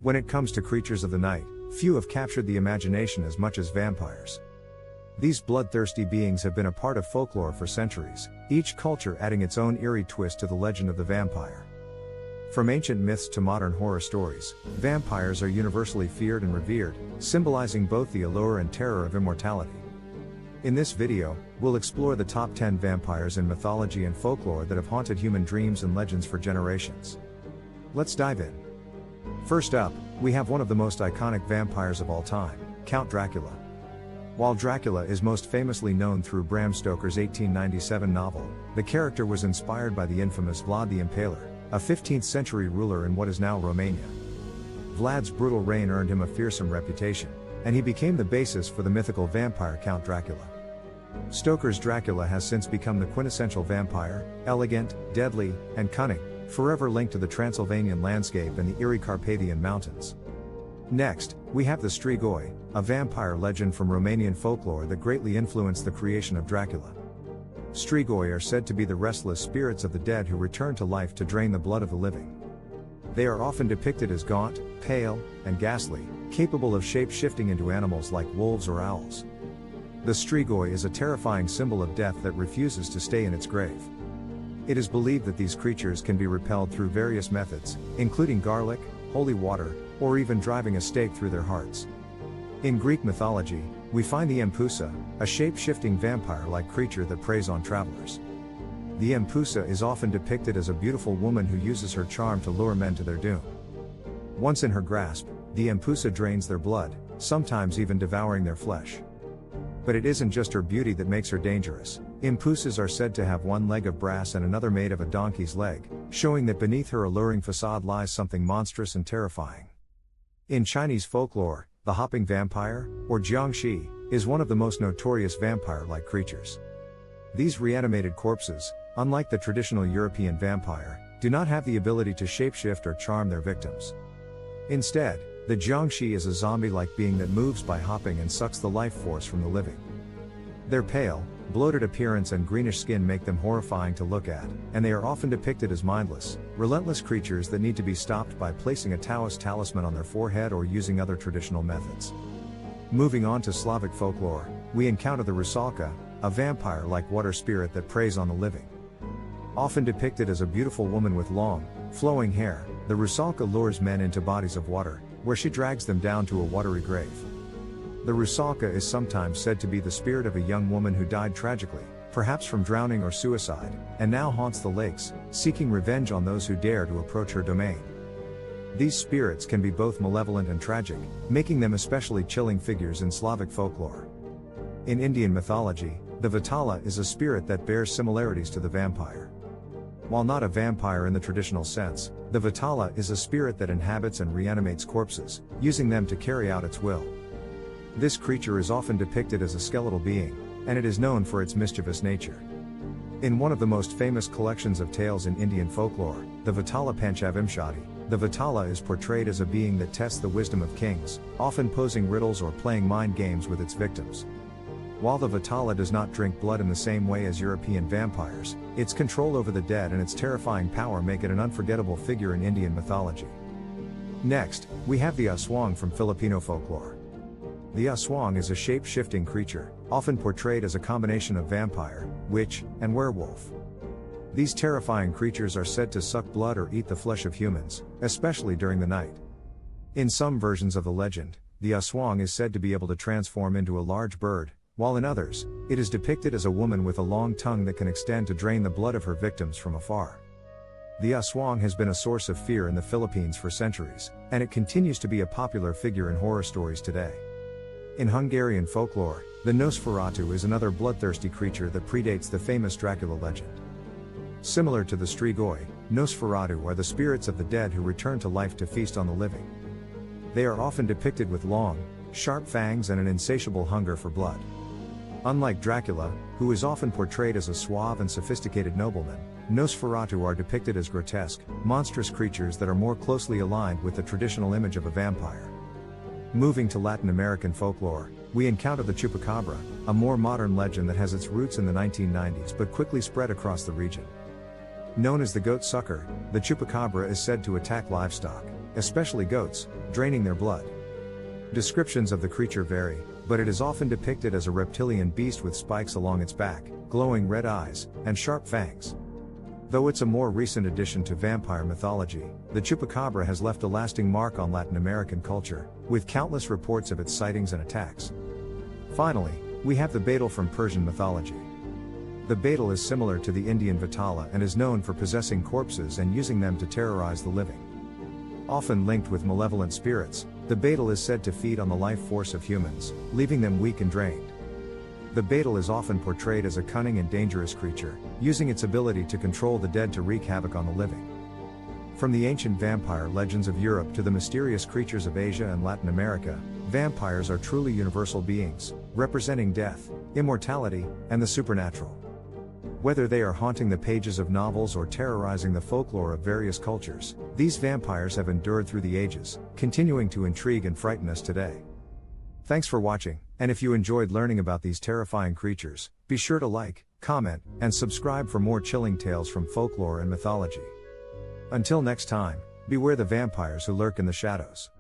When it comes to creatures of the night, few have captured the imagination as much as vampires. These bloodthirsty beings have been a part of folklore for centuries, each culture adding its own eerie twist to the legend of the vampire. From ancient myths to modern horror stories, vampires are universally feared and revered, symbolizing both the allure and terror of immortality. In this video, we'll explore the top 10 vampires in mythology and folklore that have haunted human dreams and legends for generations. Let's dive in. First up, we have one of the most iconic vampires of all time, Count Dracula. While Dracula is most famously known through Bram Stoker's 1897 novel, the character was inspired by the infamous Vlad the Impaler, a 15th century ruler in what is now Romania. Vlad's brutal reign earned him a fearsome reputation, and he became the basis for the mythical vampire Count Dracula. Stoker's Dracula has since become the quintessential vampire, elegant, deadly, and cunning, forever linked to the Transylvanian landscape and the eerie Carpathian Mountains. Next, we have the Strigoi, a vampire legend from Romanian folklore that greatly influenced the creation of Dracula. Strigoi are said to be the restless spirits of the dead who return to life to drain the blood of the living. They are often depicted as gaunt, pale, and ghastly, capable of shape-shifting into animals like wolves or owls. The Strigoi is a terrifying symbol of death that refuses to stay in its grave. It is believed that these creatures can be repelled through various methods, including garlic, holy water, or even driving a stake through their hearts. In Greek mythology, we find the Empusa, a shape-shifting vampire-like creature that preys on travelers. The Empusa is often depicted as a beautiful woman who uses her charm to lure men to their doom. Once in her grasp, the Empusa drains their blood, sometimes even devouring their flesh. But it isn't just her beauty that makes her dangerous. Empusas are said to have one leg of brass and another made of a donkey's leg, showing that beneath her alluring facade lies something monstrous and terrifying. In Chinese folklore, the hopping vampire, or Jiangshi, is one of the most notorious vampire-like creatures. These reanimated corpses, unlike the traditional European vampire, do not have the ability to shapeshift or charm their victims. Instead, the Jiangshi is a zombie-like being that moves by hopping and sucks the life force from the living. Their pale, bloated appearance and greenish skin make them horrifying to look at, and they are often depicted as mindless, relentless creatures that need to be stopped by placing a Taoist talisman on their forehead or using other traditional methods. Moving on to Slavic folklore, we encounter the Rusalka, a vampire-like water spirit that preys on the living. Often depicted as a beautiful woman with long, flowing hair, the Rusalka lures men into bodies of water, where she drags them down to a watery grave. The Rusalka is sometimes said to be the spirit of a young woman who died tragically, perhaps from drowning or suicide, and now haunts the lakes, seeking revenge on those who dare to approach her domain. These spirits can be both malevolent and tragic, making them especially chilling figures in Slavic folklore. In Indian mythology, the Baital is a spirit that bears similarities to the vampire. While not a vampire in the traditional sense, the Baital is a spirit that inhabits and reanimates corpses, using them to carry out its will. This creature is often depicted as a skeletal being, and it is known for its mischievous nature. In one of the most famous collections of tales in Indian folklore, the Baital Panchavimshati, the Baital is portrayed as a being that tests the wisdom of kings, often posing riddles or playing mind games with its victims. While the Baital does not drink blood in the same way as European vampires, its control over the dead and its terrifying power make it an unforgettable figure in Indian mythology. Next, we have the Aswang from Filipino folklore. The Aswang is a shape-shifting creature, often portrayed as a combination of vampire, witch, and werewolf. These terrifying creatures are said to suck blood or eat the flesh of humans, especially during the night. In some versions of the legend, the Aswang is said to be able to transform into a large bird, while in others, it is depicted as a woman with a long tongue that can extend to drain the blood of her victims from afar. The Aswang has been a source of fear in the Philippines for centuries, and it continues to be a popular figure in horror stories today. In Hungarian folklore, the Nosferatu is another bloodthirsty creature that predates the famous Dracula legend. Similar to the Strigoi, Nosferatu are the spirits of the dead who return to life to feast on the living. They are often depicted with long, sharp fangs and an insatiable hunger for blood. Unlike Dracula, who is often portrayed as a suave and sophisticated nobleman, Nosferatu are depicted as grotesque, monstrous creatures that are more closely aligned with the traditional image of a vampire. Moving to Latin American folklore, we encounter the Chupacabra, a more modern legend that has its roots in the 1990s but quickly spread across the region. Known as the goat sucker, the Chupacabra is said to attack livestock, especially goats, draining their blood. Descriptions of the creature vary, but it is often depicted as a reptilian beast with spikes along its back, glowing red eyes, and sharp fangs. Though it's a more recent addition to vampire mythology, the Chupacabra has left a lasting mark on Latin American culture, with countless reports of its sightings and attacks. Finally, we have the Baital from Persian mythology. The Baital is similar to the Indian Vitala and is known for possessing corpses and using them to terrorize the living. Often linked with malevolent spirits, the Baital is said to feed on the life force of humans, leaving them weak and drained. The Baital is often portrayed as a cunning and dangerous creature, using its ability to control the dead to wreak havoc on the living. From the ancient vampire legends of Europe to the mysterious creatures of Asia and Latin America, vampires are truly universal beings, representing death, immortality, and the supernatural. Whether they are haunting the pages of novels or terrorizing the folklore of various cultures, these vampires have endured through the ages, continuing to intrigue and frighten us today. Thanks for watching, and if you enjoyed learning about these terrifying creatures, be sure to like, comment, and subscribe for more chilling tales from folklore and mythology. Until next time, beware the vampires who lurk in the shadows.